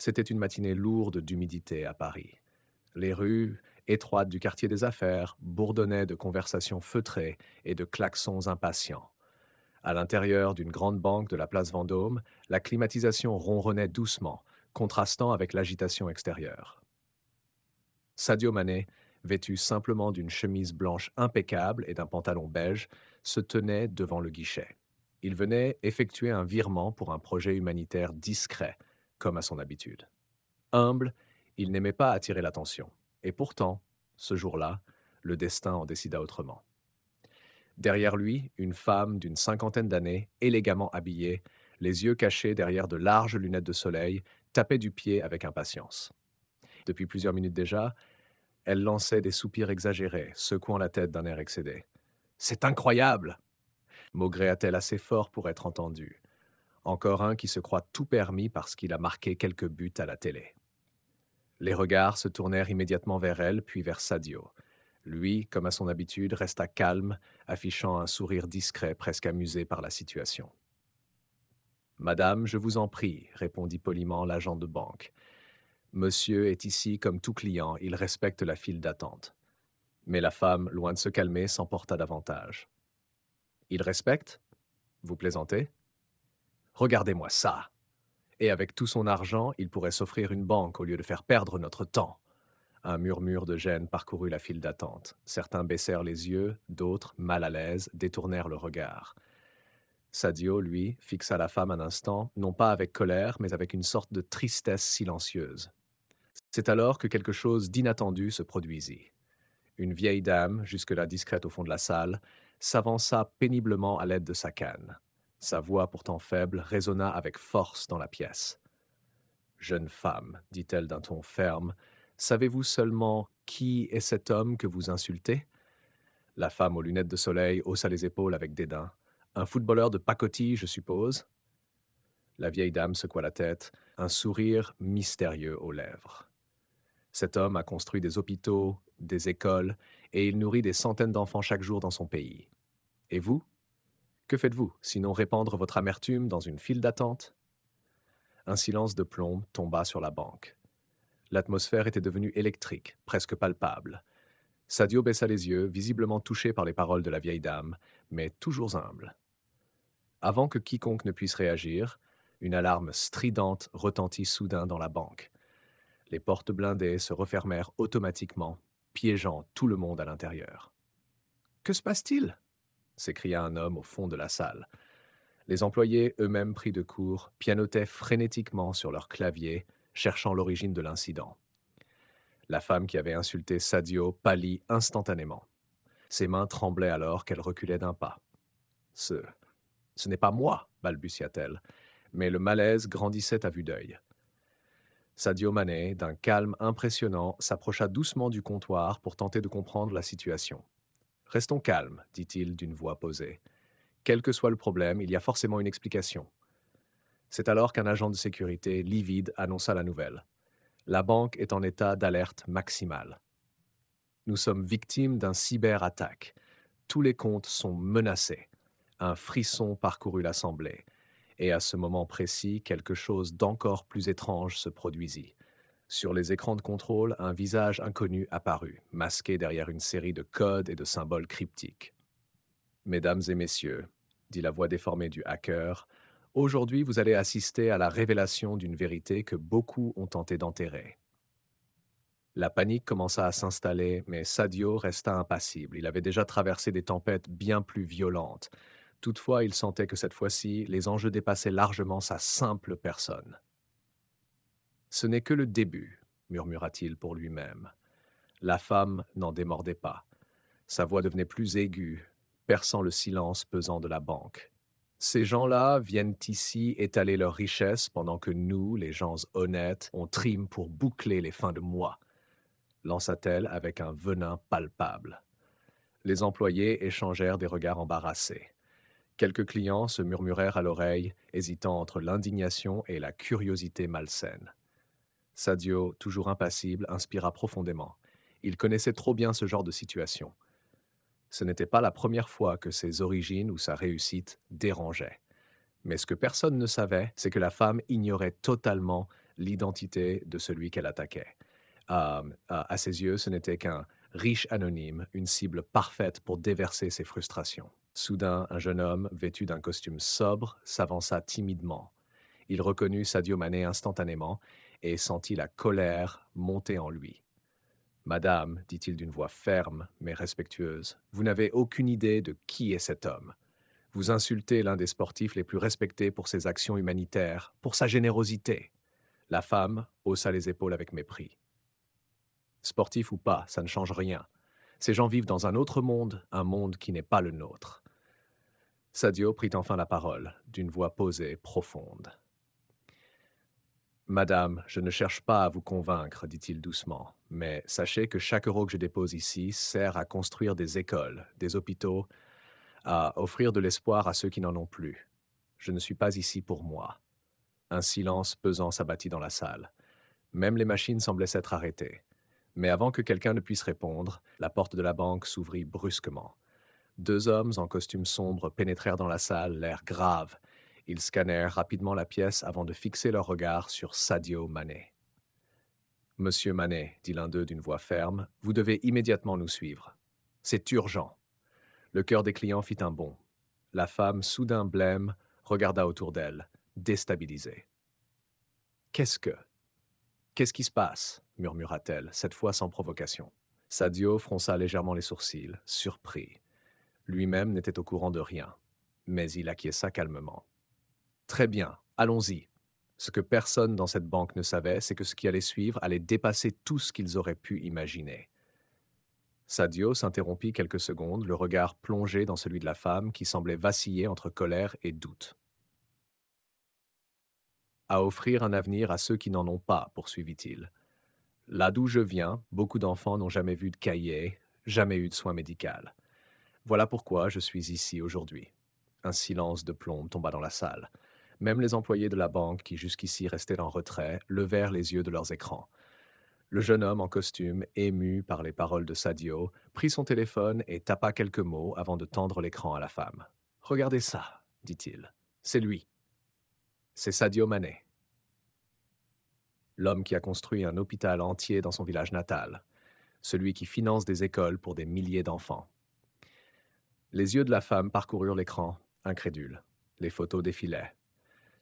C'était une matinée lourde d'humidité à Paris. Les rues, étroites du quartier des affaires, bourdonnaient de conversations feutrées et de klaxons impatients. À l'intérieur d'une grande banque de la place Vendôme, la climatisation ronronnait doucement, contrastant avec l'agitation extérieure. Sadio Mané, vêtu simplement d'une chemise blanche impeccable et d'un pantalon beige, se tenait devant le guichet. Il venait effectuer un virement pour un projet humanitaire discret, comme à son habitude. Humble, il n'aimait pas attirer l'attention. Et pourtant, ce jour-là, le destin en décida autrement. Derrière lui, une femme d'une cinquantaine d'années, élégamment habillée, les yeux cachés derrière de larges lunettes de soleil, tapait du pied avec impatience. Depuis plusieurs minutes déjà, elle lançait des soupirs exagérés, secouant la tête d'un air excédé. C'est incroyable! Maugréa-t-elle assez fort pour être entendue. Encore un qui se croit tout permis parce qu'il a marqué quelques buts à la télé. Les regards se tournèrent immédiatement vers elle, puis vers Sadio. Lui, comme à son habitude, resta calme, affichant un sourire discret, presque amusé par la situation. Madame, je vous en prie, répondit poliment l'agent de banque. Monsieur est ici comme tout client, il respecte la file d'attente. Mais la femme, loin de se calmer, s'emporta davantage. Il respecte? Vous plaisantez? Regardez-moi ça! Et avec tout son argent, il pourrait s'offrir une banque au lieu de faire perdre notre temps. Un murmure de gêne parcourut la file d'attente. Certains baissèrent les yeux, d'autres, mal à l'aise, détournèrent le regard. Sadio, lui, fixa la femme un instant, non pas avec colère, mais avec une sorte de tristesse silencieuse. C'est alors que quelque chose d'inattendu se produisit. Une vieille dame, jusque-là discrète au fond de la salle, s'avança péniblement à l'aide de sa canne. Sa voix, pourtant faible, résonna avec force dans la pièce. Jeune femme, dit-elle d'un ton ferme, savez-vous seulement qui est cet homme que vous insultez? La femme aux lunettes de soleil haussa les épaules avec dédain. Un footballeur de pacotille, je suppose? La vieille dame secoua la tête, un sourire mystérieux aux lèvres. Cet homme a construit des hôpitaux, des écoles, et il nourrit des centaines d'enfants chaque jour dans son pays. Et vous? Que faites-vous, sinon répandre votre amertume dans une file d'attente? Un silence de plomb tomba sur la banque. L'atmosphère était devenue électrique, presque palpable. Sadio baissa les yeux, visiblement touché par les paroles de la vieille dame, mais toujours humble. Avant que quiconque ne puisse réagir, une alarme stridente retentit soudain dans la banque. Les portes blindées se refermèrent automatiquement, piégeant tout le monde à l'intérieur. Que se passe-t-il? S'écria un homme au fond de la salle. Les employés, eux-mêmes pris de court, pianotaient frénétiquement sur leur clavier, cherchant l'origine de l'incident. La femme qui avait insulté Sadio pâlit instantanément. Ses mains tremblaient alors qu'elle reculait d'un pas. Ce n'est pas moi, balbutia-t-elle, mais le malaise grandissait à vue d'œil. Sadio Mané, d'un calme impressionnant, s'approcha doucement du comptoir pour tenter de comprendre la situation. Restons calmes, dit-il d'une voix posée. Quel que soit le problème, il y a forcément une explication. C'est alors qu'un agent de sécurité, livide, annonça la nouvelle. La banque est en état d'alerte maximale. Nous sommes victimes d'un cyberattaque. Tous les comptes sont menacés. Un frisson parcourut l'assemblée. Et à ce moment précis, quelque chose d'encore plus étrange se produisit. Sur les écrans de contrôle, un visage inconnu apparut, masqué derrière une série de codes et de symboles cryptiques. Mesdames et messieurs, dit la voix déformée du hacker, aujourd'hui vous allez assister à la révélation d'une vérité que beaucoup ont tenté d'enterrer. La panique commença à s'installer, mais Sadio resta impassible. Il avait déjà traversé des tempêtes bien plus violentes. Toutefois, il sentait que cette fois-ci, les enjeux dépassaient largement sa simple personne. Ce n'est que le début, murmura-t-il pour lui-même. La femme n'en démordait pas. Sa voix devenait plus aiguë, perçant le silence pesant de la banque. Ces gens-là viennent ici étaler leurs richesses pendant que nous, les gens honnêtes, on trime pour boucler les fins de mois, lança-t-elle avec un venin palpable. Les employés échangèrent des regards embarrassés. Quelques clients se murmurèrent à l'oreille, hésitant entre l'indignation et la curiosité malsaine. Sadio, toujours impassible, inspira profondément. Il connaissait trop bien ce genre de situation. Ce n'était pas la première fois que ses origines ou sa réussite dérangeaient. Mais ce que personne ne savait, c'est que la femme ignorait totalement l'identité de celui qu'elle attaquait. À ses yeux, ce n'était qu'un riche anonyme, une cible parfaite pour déverser ses frustrations. Soudain, un jeune homme, vêtu d'un costume sobre, s'avança timidement. Il reconnut Sadio Mané instantanément et sentit la colère monter en lui. Madame, dit-il d'une voix ferme mais respectueuse, vous n'avez aucune idée de qui est cet homme. Vous insultez l'un des sportifs les plus respectés pour ses actions humanitaires, pour sa générosité. La femme haussa les épaules avec mépris. Sportif ou pas, ça ne change rien. Ces gens vivent dans un autre monde, un monde qui n'est pas le nôtre. Sadio prit enfin la parole, d'une voix posée, profonde. Madame, je ne cherche pas à vous convaincre, dit-il doucement, mais sachez que chaque euro que je dépose ici sert à construire des écoles, des hôpitaux, à offrir de l'espoir à ceux qui n'en ont plus. Je ne suis pas ici pour moi. Un silence pesant s'abattit dans la salle. Même les machines semblaient s'être arrêtées. Mais avant que quelqu'un ne puisse répondre, la porte de la banque s'ouvrit brusquement. Deux hommes en costume sombre pénétrèrent dans la salle, l'air grave. Ils scannèrent rapidement la pièce avant de fixer leur regard sur Sadio Mané. « Monsieur Mané, dit l'un d'eux d'une voix ferme, vous devez immédiatement nous suivre. C'est urgent. » Le cœur des clients fit un bond. La femme, soudain blême, regarda autour d'elle, déstabilisée. « Qu'est-ce qui se passe ?» murmura-t-elle, cette fois sans provocation. Sadio fronça légèrement les sourcils, surpris. Lui-même n'était au courant de rien, mais il acquiesça calmement. « Très bien, allons-y. Ce que personne dans cette banque ne savait, c'est que ce qui allait suivre allait dépasser tout ce qu'ils auraient pu imaginer. » Sadio s'interrompit quelques secondes, le regard plongé dans celui de la femme qui semblait vaciller entre colère et doute. « À offrir un avenir à ceux qui n'en ont pas, poursuivit-il. Là d'où je viens, beaucoup d'enfants n'ont jamais vu de cahier, jamais eu de soins médicaux. Voilà pourquoi je suis ici aujourd'hui. » Un silence de plomb tomba dans la salle. Même les employés de la banque, qui jusqu'ici restaient en retrait, levèrent les yeux de leurs écrans. Le jeune homme en costume, ému par les paroles de Sadio, prit son téléphone et tapa quelques mots avant de tendre l'écran à la femme. « Regardez ça, dit-il. C'est lui. C'est Sadio Mané. L'homme qui a construit un hôpital entier dans son village natal. Celui qui finance des écoles pour des milliers d'enfants. » Les yeux de la femme parcoururent l'écran, incrédules. Les photos défilaient.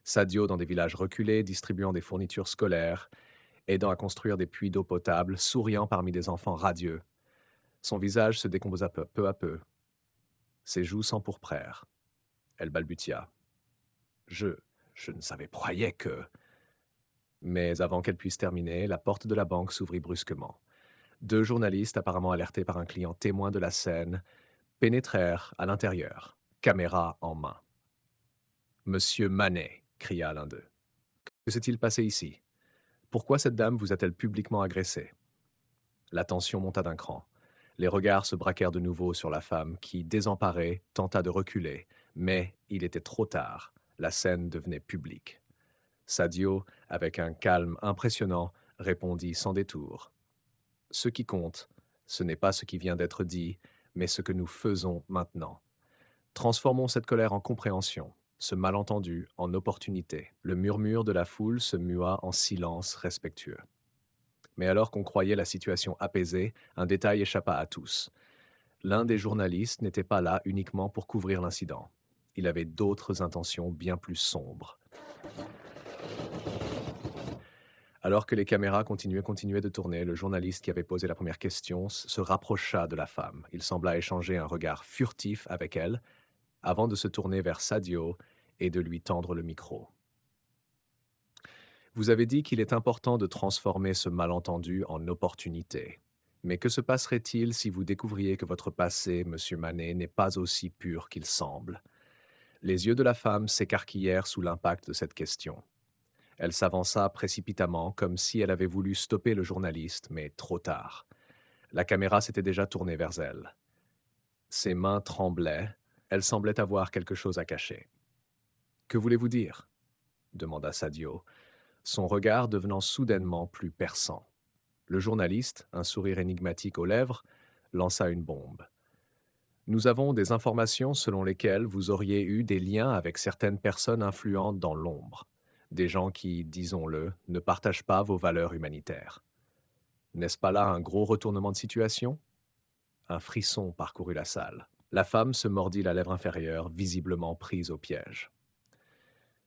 Sadio dans des villages reculés, distribuant des fournitures scolaires, aidant à construire des puits d'eau potable, souriant parmi des enfants radieux. Son visage se décomposa peu à peu. Ses joues s'empourprèrent. Elle balbutia. « Je ne savais croyais que... » Mais avant qu'elle puisse terminer, la porte de la banque s'ouvrit brusquement. Deux journalistes, apparemment alertés par un client témoin de la scène, pénétrèrent à l'intérieur, caméra en main. « Monsieur Mané !» cria l'un d'eux. « Que s'est-il passé ici? Pourquoi cette dame vous a-t-elle publiquement agressé ?» La tension monta d'un cran. Les regards se braquèrent de nouveau sur la femme qui, désemparée, tenta de reculer. Mais il était trop tard. La scène devenait publique. Sadio, avec un calme impressionnant, répondit sans détour. « Ce qui compte, ce n'est pas ce qui vient d'être dit, mais ce que nous faisons maintenant. Transformons cette colère en compréhension, ce malentendu en opportunité. » Le murmure de la foule se mua en silence respectueux. Mais alors qu'on croyait la situation apaisée, un détail échappa à tous. L'un des journalistes n'était pas là uniquement pour couvrir l'incident. Il avait d'autres intentions bien plus sombres. Alors que les caméras continuaient de tourner, le journaliste qui avait posé la première question se rapprocha de la femme. Il sembla échanger un regard furtif avec elle, avant de se tourner vers Sadio et de lui tendre le micro. « Vous avez dit qu'il est important de transformer ce malentendu en opportunité. Mais que se passerait-il si vous découvriez que votre passé, monsieur Mané, n'est pas aussi pur qu'il semble ?» Les yeux de la femme s'écarquillèrent sous l'impact de cette question. Elle s'avança précipitamment, comme si elle avait voulu stopper le journaliste, mais trop tard. La caméra s'était déjà tournée vers elle. Ses mains tremblaient, elle semblait avoir quelque chose à cacher. « Que voulez-vous dire ?» demanda Sadio, son regard devenant soudainement plus perçant. Le journaliste, un sourire énigmatique aux lèvres, lança une bombe. « Nous avons des informations selon lesquelles vous auriez eu des liens avec certaines personnes influentes dans l'ombre. Des gens qui, disons-le, ne partagent pas vos valeurs humanitaires. N'est-ce pas là un gros retournement de situation? Un frisson parcourut la salle. La femme se mordit la lèvre inférieure, visiblement prise au piège.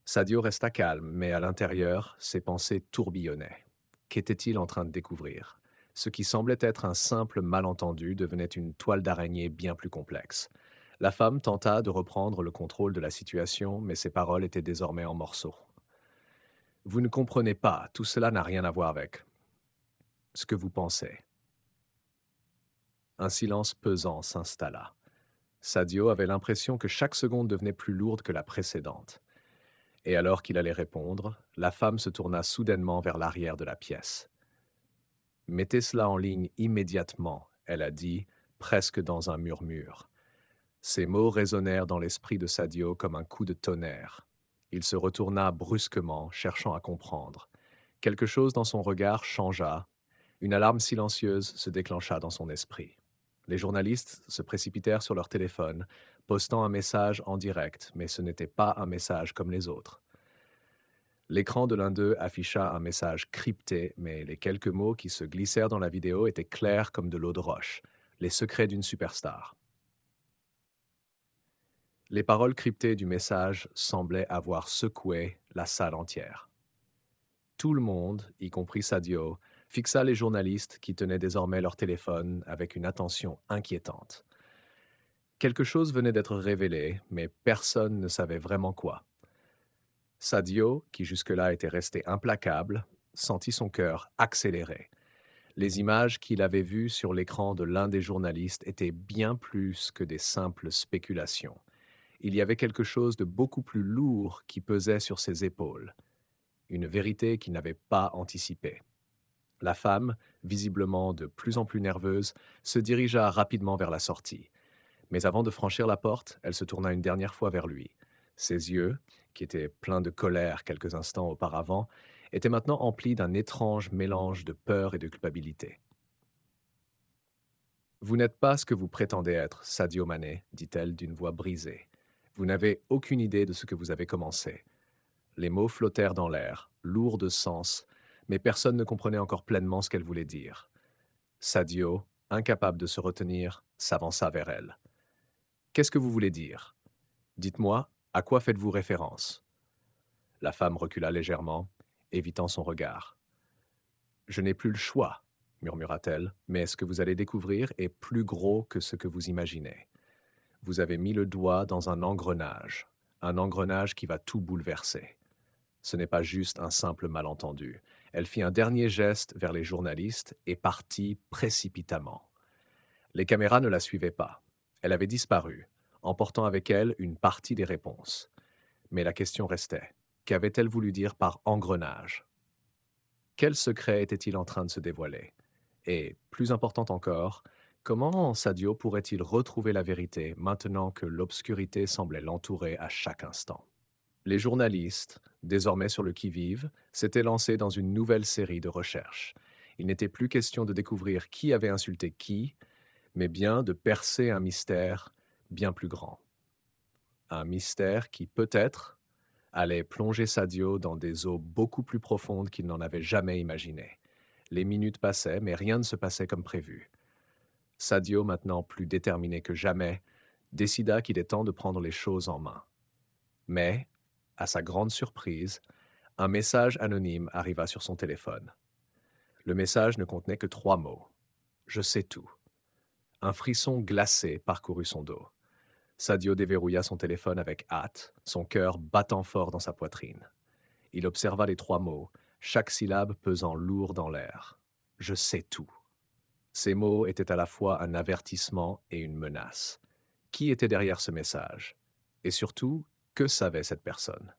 Sadio resta calme, mais à l'intérieur, ses pensées tourbillonnaient. Qu'était-il en train de découvrir? Ce qui semblait être un simple malentendu devenait une toile d'araignée bien plus complexe. La femme tenta de reprendre le contrôle de la situation, mais ses paroles étaient désormais en morceaux. Vous ne comprenez pas, tout cela n'a rien à voir avec ce que vous pensez. Un silence pesant s'installa. Sadio avait l'impression que chaque seconde devenait plus lourde que la précédente. Et alors qu'il allait répondre, la femme se tourna soudainement vers l'arrière de la pièce. Mettez cela en ligne immédiatement, elle a dit, presque dans un murmure. Ces mots résonnèrent dans l'esprit de Sadio comme un coup de tonnerre. Il se retourna brusquement, cherchant à comprendre. Quelque chose dans son regard changea. Une alarme silencieuse se déclencha dans son esprit. Les journalistes se précipitèrent sur leur téléphone, postant un message en direct, mais ce n'était pas un message comme les autres. L'écran de l'un d'eux afficha un message crypté, mais les quelques mots qui se glissèrent dans la vidéo étaient clairs comme de l'eau de roche. Les secrets d'une superstar. Les paroles cryptées du message semblaient avoir secoué la salle entière. Tout le monde, y compris Sadio, fixa les journalistes qui tenaient désormais leur téléphone avec une attention inquiétante. Quelque chose venait d'être révélé, mais personne ne savait vraiment quoi. Sadio, qui jusque-là était resté implacable, sentit son cœur accélérer. Les images qu'il avait vues sur l'écran de l'un des journalistes étaient bien plus que des simples spéculations. Il y avait quelque chose de beaucoup plus lourd qui pesait sur ses épaules, une vérité qu'il n'avait pas anticipée. La femme, visiblement de plus en plus nerveuse, se dirigea rapidement vers la sortie. Mais avant de franchir la porte, elle se tourna une dernière fois vers lui. Ses yeux, qui étaient pleins de colère quelques instants auparavant, étaient maintenant emplis d'un étrange mélange de peur et de culpabilité. Vous n'êtes pas ce que vous prétendez être, Sadio Mané, dit-elle d'une voix brisée. Vous n'avez aucune idée de ce que vous avez commencé. Les mots flottèrent dans l'air, lourds de sens, mais personne ne comprenait encore pleinement ce qu'elle voulait dire. Sadio, incapable de se retenir, s'avança vers elle. Qu'est-ce que vous voulez dire? Dites-moi, à quoi faites-vous référence? La femme recula légèrement, évitant son regard. Je n'ai plus le choix, murmura-t-elle, mais ce que vous allez découvrir est plus gros que ce que vous imaginez. Vous avez mis le doigt dans un engrenage qui va tout bouleverser. Ce n'est pas juste un simple malentendu. Elle fit un dernier geste vers les journalistes et partit précipitamment. Les caméras ne la suivaient pas. Elle avait disparu, emportant avec elle une partie des réponses. Mais la question restait. Qu'avait-elle voulu dire par engrenage? Quel secret était-il en train de se dévoiler? Et, plus important encore, comment Sadio pourrait-il retrouver la vérité maintenant que l'obscurité semblait l'entourer à chaque instant? Les journalistes, désormais sur le qui-vive, s'étaient lancés dans une nouvelle série de recherches. Il n'était plus question de découvrir qui avait insulté qui, mais bien de percer un mystère bien plus grand. Un mystère qui, peut-être, allait plonger Sadio dans des eaux beaucoup plus profondes qu'il n'en avait jamais imaginées. Les minutes passaient, mais rien ne se passait comme prévu. Sadio, maintenant plus déterminé que jamais, décida qu'il est temps de prendre les choses en main. Mais, à sa grande surprise, un message anonyme arriva sur son téléphone. Le message ne contenait que 3 mots. Je sais tout. Un frisson glacé parcourut son dos. Sadio déverrouilla son téléphone avec hâte, son cœur battant fort dans sa poitrine. Il observa les 3 mots, chaque syllabe pesant lourd dans l'air. Je sais tout. Ces mots étaient à la fois un avertissement et une menace. Qui était derrière ce message? Et surtout, que savait cette personne?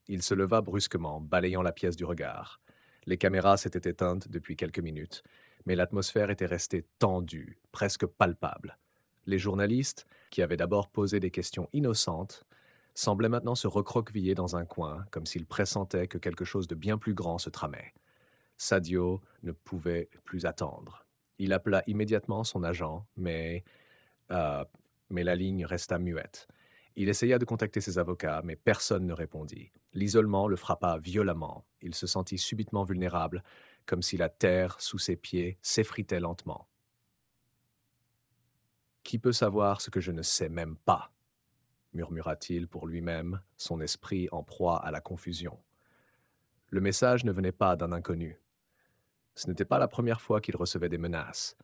Il se leva brusquement, balayant la pièce du regard. Les caméras s'étaient éteintes depuis quelques minutes, mais l'atmosphère était restée tendue, presque palpable. Les journalistes, qui avaient d'abord posé des questions innocentes, semblaient maintenant se recroqueviller dans un coin, comme s'ils pressentaient que quelque chose de bien plus grand se tramait. Sadio ne pouvait plus attendre. Il appela immédiatement son agent, euh, mais la ligne resta muette. Il essaya de contacter ses avocats, mais personne ne répondit. L'isolement le frappa violemment. Il se sentit subitement vulnérable, comme si la terre sous ses pieds s'effritait lentement. Qui peut savoir ce que je ne sais même pas? Murmura-t-il pour lui-même, son esprit en proie à la confusion. Le message ne venait pas d'un inconnu. Ce n'était pas la première fois qu'il recevait des menaces.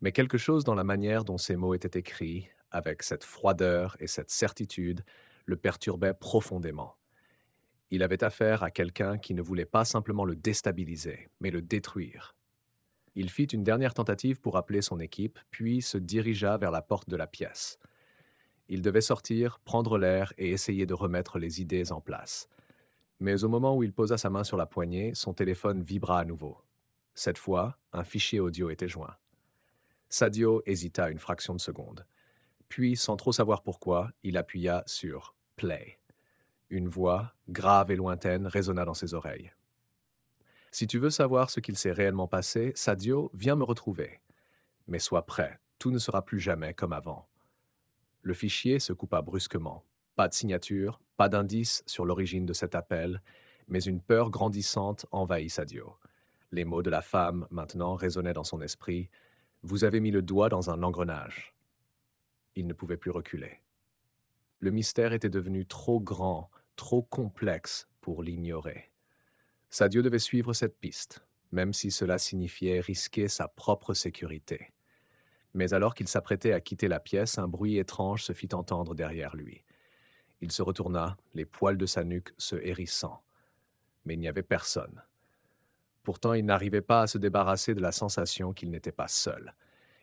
Mais quelque chose dans la manière dont ces mots étaient écrits, avec cette froideur et cette certitude, le perturbait profondément. Il avait affaire à quelqu'un qui ne voulait pas simplement le déstabiliser, mais le détruire. Il fit une dernière tentative pour appeler son équipe, puis se dirigea vers la porte de la pièce. Il devait sortir, prendre l'air et essayer de remettre les idées en place. Mais au moment où il posa sa main sur la poignée, son téléphone vibra à nouveau. Cette fois, un fichier audio était joint. Sadio hésita une fraction de seconde. Puis, sans trop savoir pourquoi, il appuya sur « Play ». Une voix, grave et lointaine, résonna dans ses oreilles. « Si tu veux savoir ce qu'il s'est réellement passé, Sadio, viens me retrouver. Mais sois prêt, tout ne sera plus jamais comme avant. » Le fichier se coupa brusquement. Pas de signature, pas d'indice sur l'origine de cet appel, mais une peur grandissante envahit Sadio. Les mots de la femme, maintenant, résonnaient dans son esprit. « Vous avez mis le doigt dans un engrenage. » Il ne pouvait plus reculer. Le mystère était devenu trop grand, trop complexe pour l'ignorer. Sadio devait suivre cette piste, même si cela signifiait risquer sa propre sécurité. Mais alors qu'il s'apprêtait à quitter la pièce, un bruit étrange se fit entendre derrière lui. Il se retourna, les poils de sa nuque se hérissant. Mais il n'y avait personne. Pourtant, il n'arrivait pas à se débarrasser de la sensation qu'il n'était pas seul.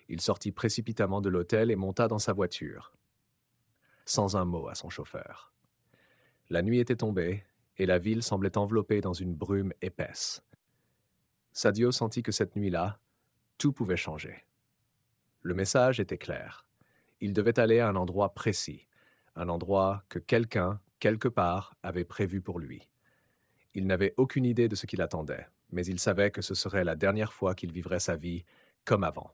Il sortit précipitamment de l'hôtel et monta dans sa voiture, sans un mot à son chauffeur. La nuit était tombée, et la ville semblait enveloppée dans une brume épaisse. Sadio sentit que cette nuit-là, tout pouvait changer. Le message était clair. Il devait aller à un endroit précis, un endroit que quelqu'un, quelque part, avait prévu pour lui. Il n'avait aucune idée de ce qui l'attendait, mais il savait que ce serait la dernière fois qu'il vivrait sa vie comme avant.